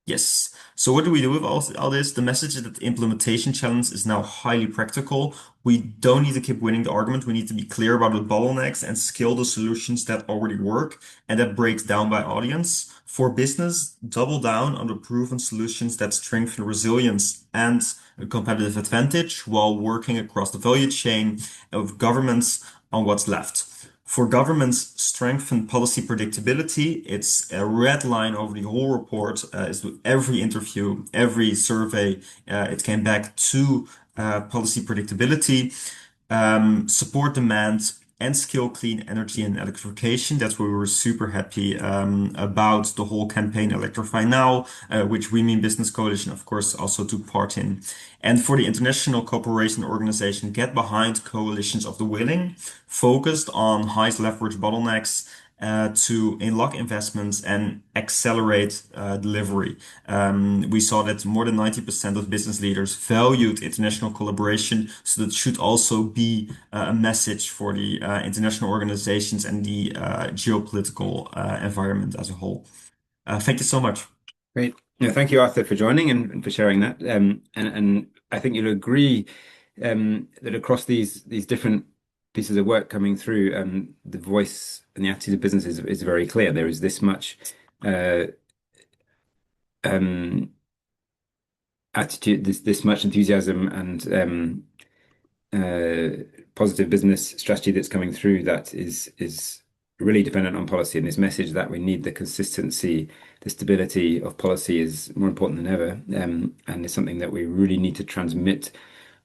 Yes. So what do we do with all this? The message is that the implementation challenge is now highly practical. We don't need to keep winning the argument. We need to be clear about the bottlenecks and scale the solutions that already work and that breaks down by audience. For business, double down on the proven solutions that strengthen resilience and a competitive advantage while working across the value chain of governments on what's left. For governments, strengthen policy predictability. It's a red line over the whole report. Is with every interview, every survey, it came back to policy predictability, support demand, and scale clean energy and electrification. That's where we were super happy about the whole campaign Electrify Now, which We Mean Business Coalition, of course, also took part in. And for the international cooperation organization, get behind coalitions of the willing, focused on highest leverage bottlenecks to unlock investments and accelerate delivery. We saw that more than 90% of business leaders valued international collaboration, so that should also be a message for the international organizations and the geopolitical environment as a whole. Thank you so much. Great. No, thank you, Arthur, for joining and for sharing that. And I think you'll agree that across these different pieces of work coming through, the voice and the attitude of business is very clear. There is this much uh, um, attitude, this much enthusiasm and positive business strategy that's coming through that is really dependent on policy. And this message that we need the consistency, the stability of policy is more important than ever. And it's something that we really need to transmit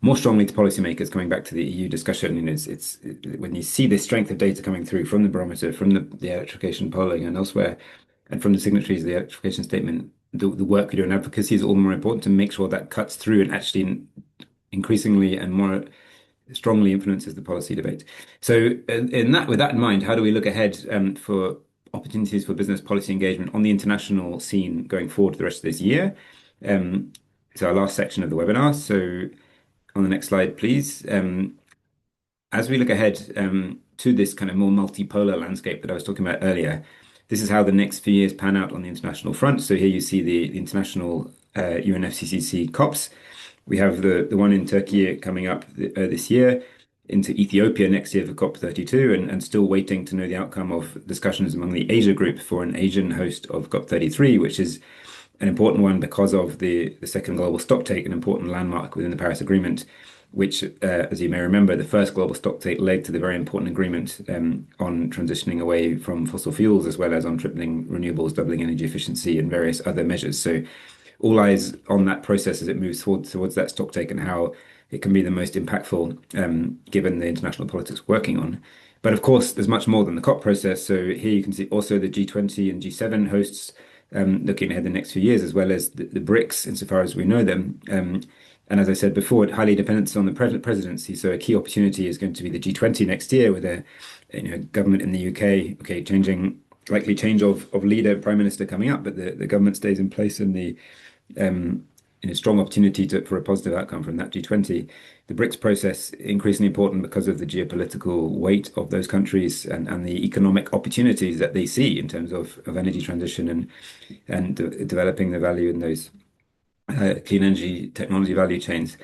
more strongly to policymakers. Coming back to the EU discussion, when you see this strength of data coming through from the barometer, from the electrification polling and elsewhere, and from the signatories of the electrification statement, the work we do in advocacy is all the more important to make sure that cuts through and actually increasingly and more strongly influences the policy debate. So, with that in mind, how do we look ahead for opportunities for business policy engagement on the international scene going forward for the rest of this year? It's our last section of the webinar. So, on the next slide, please. As we look ahead to this kind of more multipolar landscape that I was talking about earlier, this is how the next few years pan out on the international front. So here you see the international UNFCCC COPs. We have the one in Turkey coming up this year, into Ethiopia next year for COP32, and still waiting to know the outcome of discussions among the Asia group for an Asian host of COP33, which is an important one because of the second global stocktake, an important landmark within the Paris Agreement, which, as you may remember, the first global stocktake led to the very important agreement on transitioning away from fossil fuels, as well as on tripling renewables, doubling energy efficiency, and various other measures. So all eyes on that process as it moves towards that stocktake and how it can be the most impactful given the international politics working on. But of course, there's much more than the COP process. So here you can see also the G20 and G7 hosts looking ahead the next few years, as well as the BRICS, insofar as we know them. And as I said before, it highly depends on the presidency. So a key opportunity is going to be the G20 next year, with a government in the UK, likely change of leader, prime minister coming up, but the government stays in place, and the strong opportunity for a positive outcome from that G20. The BRICS process increasingly important because of the geopolitical weight of those countries and the economic opportunities that they see in terms of energy transition and developing the value in those clean energy technology value chains.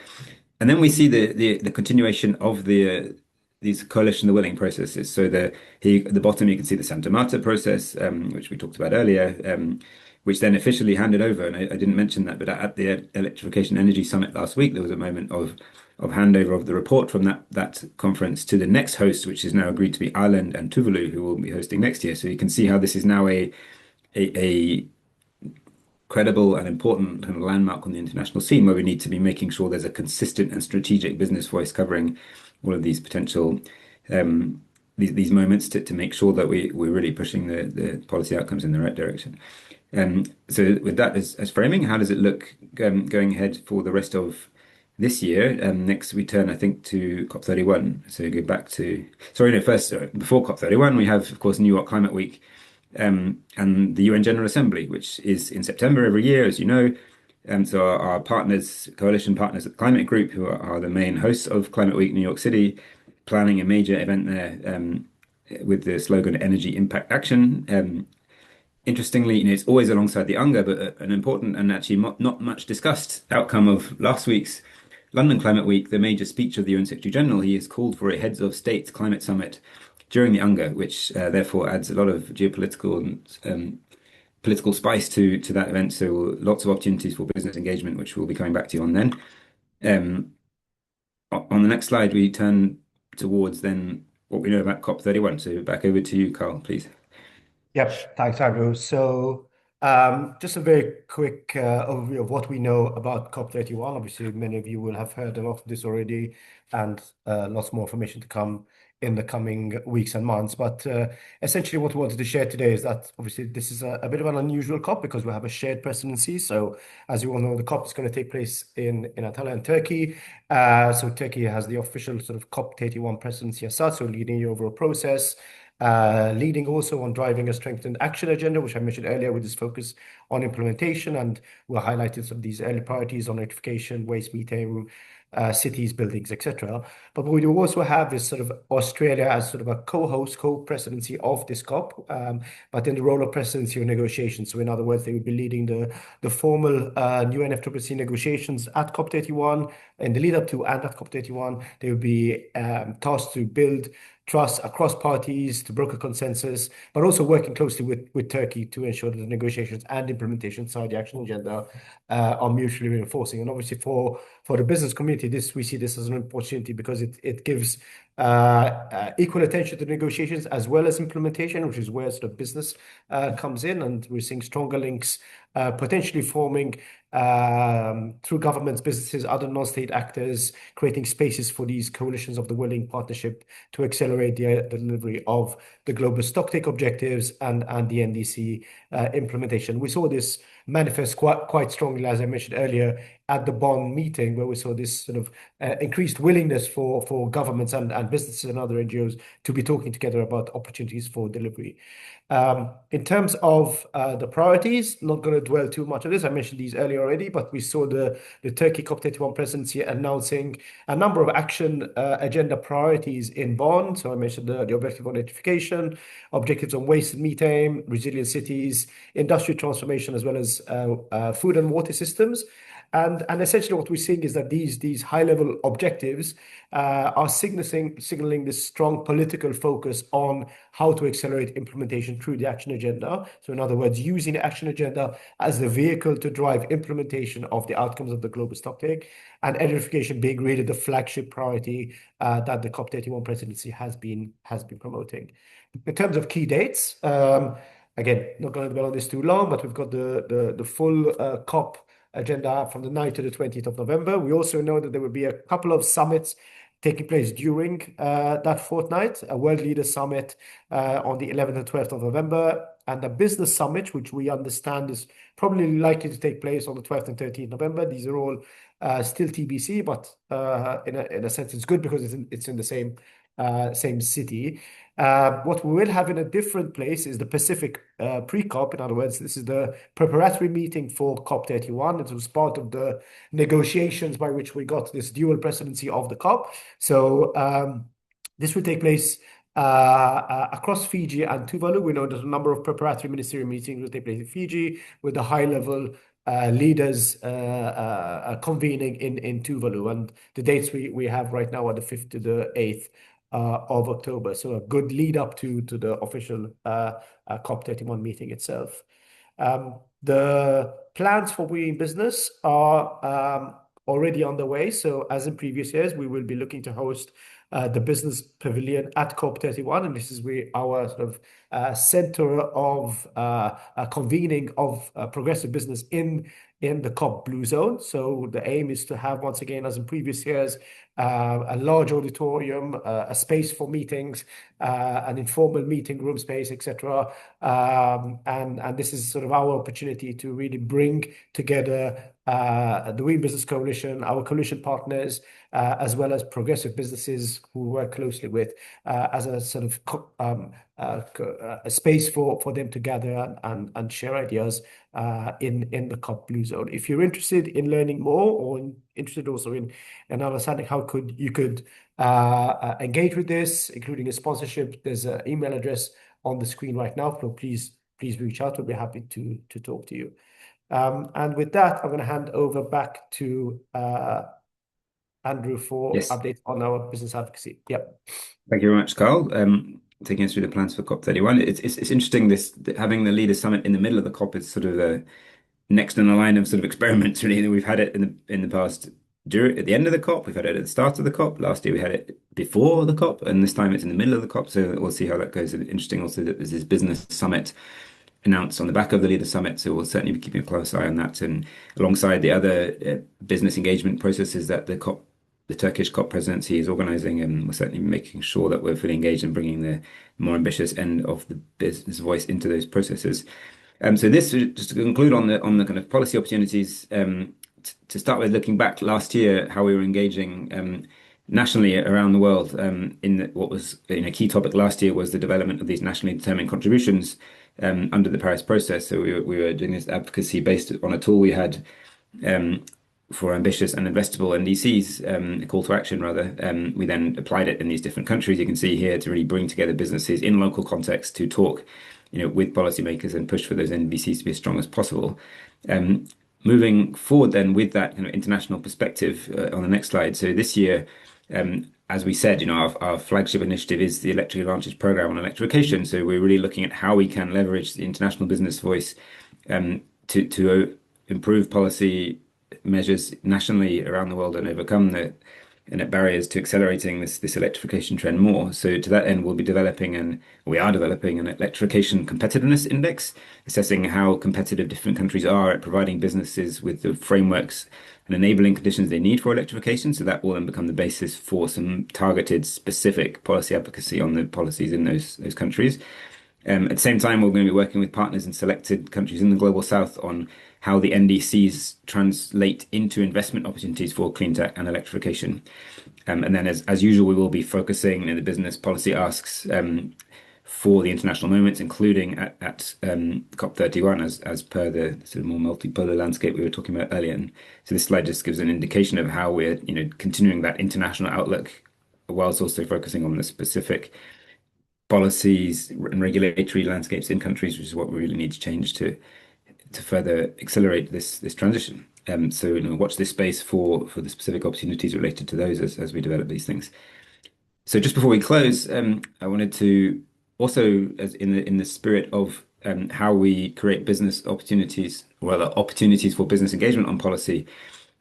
And then we see the continuation of these coalition the willing processes. So at the bottom you can see the Santa Marta process, which we talked about earlier, which then officially handed over. And I didn't mention that, but at the Electrification Energy Summit last week, there was a moment of handover of the report from that conference to the next host, which is now agreed to be Ireland and Tuvalu, who will be hosting next year. So you can see how this is now a credible and important kind of landmark on the international scene, where we need to be making sure there's a consistent and strategic business voice covering all of these potential these moments to make sure that we're really pushing the policy outcomes in the right direction. So with that as framing, how does it look going ahead for the rest of this year? Next we turn, I think, to COP31. So go back to, before COP31, we have, of course, New York Climate Week, and the UN General Assembly, which is in September every year, as you know. So our partners, coalition partners at the Climate Group, who are the main hosts of Climate Week New York City, planning a major event there with the slogan Energy Impact Action. interestingly, it's always alongside the UNGA, but an important and actually not much discussed outcome of last week's London Climate Week, the major speech of the UN Secretary General. He has called for a heads of state climate summit during the UNGA, which therefore adds a lot of geopolitical and political spice to that event. So lots of opportunities for business engagement, which we'll be coming back to you on then. On the next slide, we turn towards then what we know about COP31. So back over to you, Carl, please. Yep, thanks, Andrew. So, just a very quick overview of what we know about COP31. Obviously, many of you will have heard a lot of this already, and lots more information to come in the coming weeks and months. But essentially, what we wanted to share today is that obviously this is a bit of an unusual COP because we have a shared presidency. So, as you all know, the COP is going to take place in Antalya and Turkey. So, Turkey has the official sort of COP31 presidency as such, so leading the overall process. Leading also on driving a strengthened action agenda, which I mentioned earlier, with this focus on implementation, and we'll highlight some of these early priorities on electrification, waste methane, cities, buildings, etc. But we do also have this sort of Australia as sort of a co-host, co-presidency of this COP, but in the role of presidency of negotiations. So in other words, they would be leading the formal UNFCCC negotiations at COP31, in the lead up to and at COP31. They would be tasked to build trust across parties to broker consensus, but also working closely with Turkey to ensure that the negotiations and implementation side the action agenda are mutually reinforcing. And obviously for the business community, we see this as an opportunity because it gives equal attention to negotiations as well as implementation, which is where sort of business comes in, and we're seeing stronger links potentially forming through governments, businesses, other non-state actors, creating spaces for these coalitions of the willing partnership to accelerate the delivery of the global stocktake objectives and the NDC implementation. We saw this manifest quite strongly, as I mentioned earlier, at the Bonn meeting, where we saw this sort of increased willingness for governments and businesses and other NGOs to be talking together about opportunities for delivery. In terms of the priorities, not going to dwell too much on this. I mentioned these earlier already, but we saw the Turkey COP31 presidency announcing a number of action agenda priorities in Bonn. So I mentioned the objective on electrification, objectives on waste and methane, resilient cities, industrial transformation, as well as food and water systems. And essentially what we're seeing is that these high-level objectives are signaling this strong political focus on how to accelerate implementation through the action agenda. So in other words, using the action agenda as the vehicle to drive implementation of the outcomes of the global stocktake, and electrification being really the flagship priority that the COP31 presidency has been promoting. In terms of key dates, again, not going to dwell on this too long, but we've got the full COP agenda from the 9th to the 20th of November. We also know that there will be a couple of summits taking place during that fortnight, a World Leaders Summit on the 11th and 12th of November, and a Business Summit, which we understand is probably likely to take place on the 12th and 13th of November. These are all still TBC, but in a sense, it's good because it's in the same city. What we will have in a different place is the Pacific pre-COP. In other words, this is the preparatory meeting for COP31. It was part of the negotiations by which we got this dual presidency of the COP. So this will take place across Fiji and Tuvalu. We know there's a number of preparatory ministerial meetings will take place in Fiji with the high-level leaders convening in Tuvalu. And the dates we have right now are the 5th to the 8th of October. So a good lead up to the official COP31 meeting itself. The plans for We in Business are already on the way. So as in previous years, we will be looking to host the Business Pavilion at COP31, and this is our sort of center of convening of progressive business in the COP Blue Zone. So the aim is to have, once again, as in previous years, a large auditorium, a space for meetings, an informal meeting room space, etc. And this is sort of our opportunity to really bring together the We in Business Coalition, our coalition partners, as well as progressive businesses who we work closely with, as a sort of a space for them to gather and share ideas in the COP Blue Zone. If you're interested in learning more, or interested also in understanding how you could engage with this, including a sponsorship, there's an email address on the screen right now. So please please reach out. We'll be happy to talk to you. And with that, I'm going to hand over back to Andrew for Yes. updates on our business advocacy. Yep. Thank you very much, Carl. Taking us through the plans for COP31. It's interesting having the Leaders Summit in the middle of the COP is sort of the next in the line of sort of experiments. Really, we've had it in the past at the end of the COP. We've had it at the start of the COP. Last year we had it before the COP, and this time it's in the middle of the COP. So we'll see how that goes. And interesting also that there's this business summit announced on the back of the Leader Summit. So we'll certainly be keeping a close eye on that. And alongside the other business engagement processes that the Turkish COP presidency is organizing, and we're certainly making sure that we're fully engaged in bringing the more ambitious end of the business voice into those processes. So this, just to conclude on the kind of policy opportunities, to start with, looking back last year, how we were engaging nationally around the world what was a key topic last year was the development of these nationally determined contributions under the Paris process. So we were doing this advocacy based on a tool we had for ambitious and investable NDCs, a call to action rather. We then applied it in these different countries. You can see here to really bring together businesses in local context to talk, with policymakers and push for those NDCs to be as strong as possible. Moving forward then with that kind of international perspective on the next slide. So this year, as we said, our flagship initiative is the Electric Advantage program on electrification. So we're really looking at how we can leverage the international business voice to improve policy measures nationally around the world and overcome the barriers to accelerating this electrification trend more. So to that end, we are developing an electrification competitiveness index, assessing how competitive different countries are at providing businesses with the frameworks and enabling conditions they need for electrification. So that will then become the basis for some targeted specific policy advocacy on the policies in those countries. At the same time, we're going to be working with partners in selected countries in the Global South on how the NDCs translate into investment opportunities for clean tech and electrification. And then, as usual, we will be focusing in the business policy asks for the international moments, including at COP31, as per the sort of more multipolar landscape we were talking about earlier. And so this slide just gives an indication of how we're continuing that international outlook, whilst also focusing on the specific policies and regulatory landscapes in countries, which is what we really need to change to further accelerate this transition. So watch this space for the specific opportunities related to those as we develop these things. So just before we close, I wanted to also, as in the spirit of how we create business opportunities, or rather opportunities for business engagement on policy.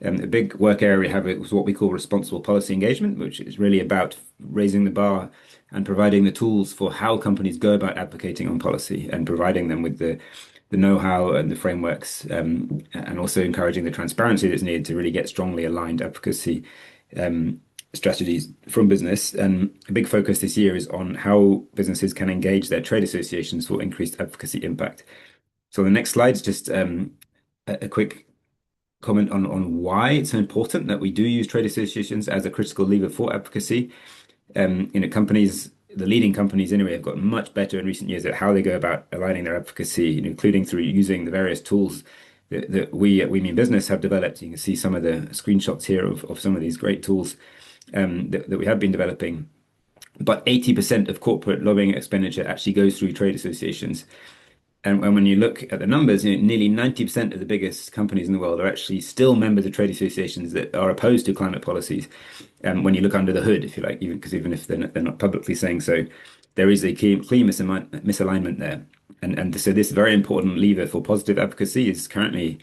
A big work area we have is what we call responsible policy engagement, which is really about raising the bar and providing the tools for how companies go about advocating on policy and providing them with the know-how and the frameworks, and also encouraging the transparency that's needed to really get strongly aligned advocacy strategies from business. And a big focus this year is on how businesses can engage their trade associations for increased advocacy impact. So the next slide is just a quick comment on why it's so important that we do use trade associations as a critical lever for advocacy. Companies, the leading companies anyway, have gotten much better in recent years at how they go about aligning their advocacy, including through using the various tools that we at We Mean Business have developed. You can see some of the screenshots here of some of these great tools that we have been developing. But 80% of corporate lobbying expenditure actually goes through trade associations. And when you look at the numbers, nearly 90% of the biggest companies in the world are actually still members of trade associations that are opposed to climate policies. When you look under the hood, if you like, even if they're not publicly saying so, there is a clear misalignment there. And so this very important lever for positive advocacy is currently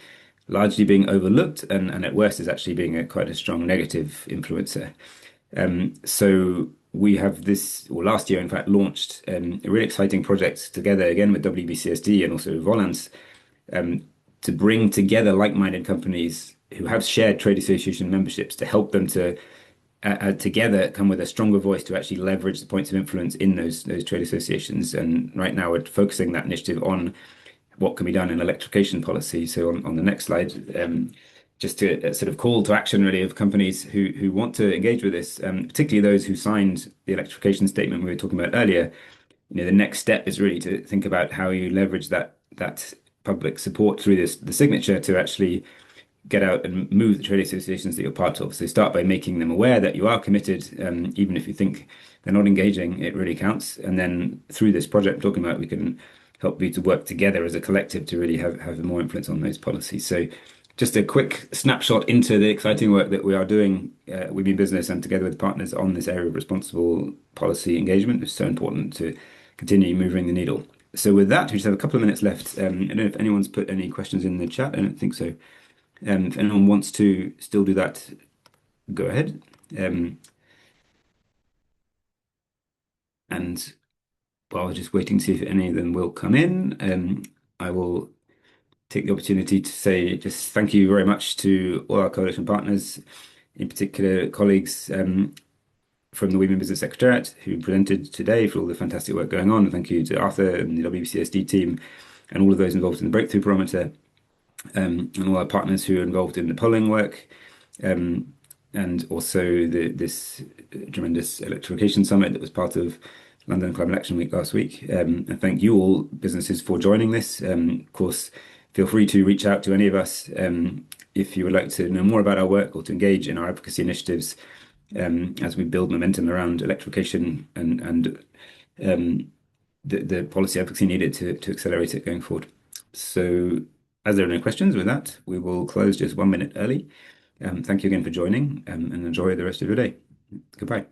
largely being overlooked, and at worst is actually being quite a strong negative influencer. So we have last year, in fact, launched a really exciting project together again with WBCSD and also Volans to bring together like-minded companies who have shared trade association memberships to help them to together come with a stronger voice to actually leverage the points of influence in those trade associations. And right now we're focusing that initiative on what can be done in electrification policy. So on the next slide, just to sort of call to action really of companies who want to engage with this, particularly those who signed the electrification statement we were talking about earlier. The next step is really to think about how you leverage that public support through the signature to actually get out and move the trade associations that you're part of. So start by making them aware that you are committed, even if you think they're not engaging, it really counts. And then through this project I'm talking about, we can help you to work together as a collective to really have more influence on those policies. So just a quick snapshot into the exciting work that we are doing within business and together with partners on this area of responsible policy engagement. It's so important to continue moving the needle. So with that, we just have a couple of minutes left. I don't know if anyone's put any questions in the chat. I don't think so. If anyone wants to still do that, go ahead. And while just waiting to see if any of them will come in, I will take the opportunity to say just thank you very much to all our coalition partners, in particular colleagues from the Women Business Secretariat who presented today for all the fantastic work going on. Thank you to Arthur and the WBCSD team and all of those involved in the Breakthrough Barometer, and all our partners who are involved in the polling work, and also this tremendous electrification summit that was part of London Climate Action Week last week. And thank you all businesses for joining this. Of course, feel free to reach out to any of us if you would like to know more about our work or to engage in our advocacy initiatives as we build momentum around electrification and the policy advocacy needed to accelerate it going forward. So as there are no questions, with that, we will close just 1 minute early. Thank you again for joining and enjoy the rest of your day. Goodbye.